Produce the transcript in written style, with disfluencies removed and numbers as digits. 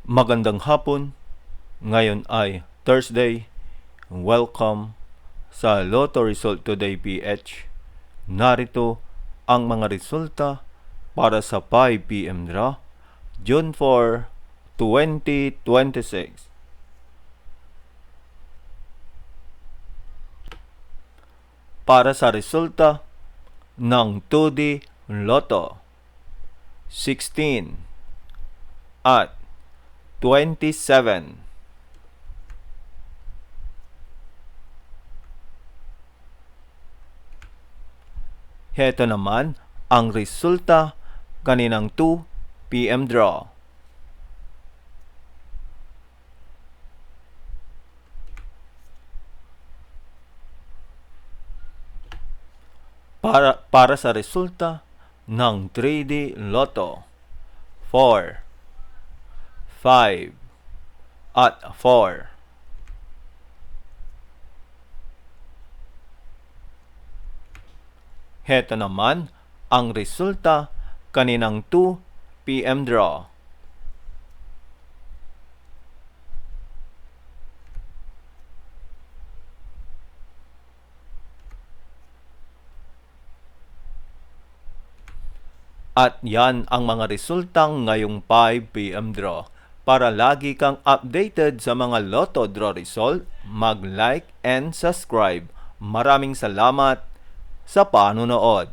Magandang hapon, ngayon ay Thursday. Welcome sa Lotto Result Today PH. Narito ang mga resulta para sa 5pm draw, June 4, 2026. Para sa resulta ng 2D Lotto, 16 at 27. Heto naman ang resulta kaninang 2pm draw. Para sa resulta ng 3D Lotto, 4, 5 at 4. Heto naman ang resulta kaninang 2pm draw. At yan ang mga resultang ngayong 5pm draw. Para lagi kang updated sa mga Lotto draw result, mag-like and subscribe. Maraming salamat sa panonood.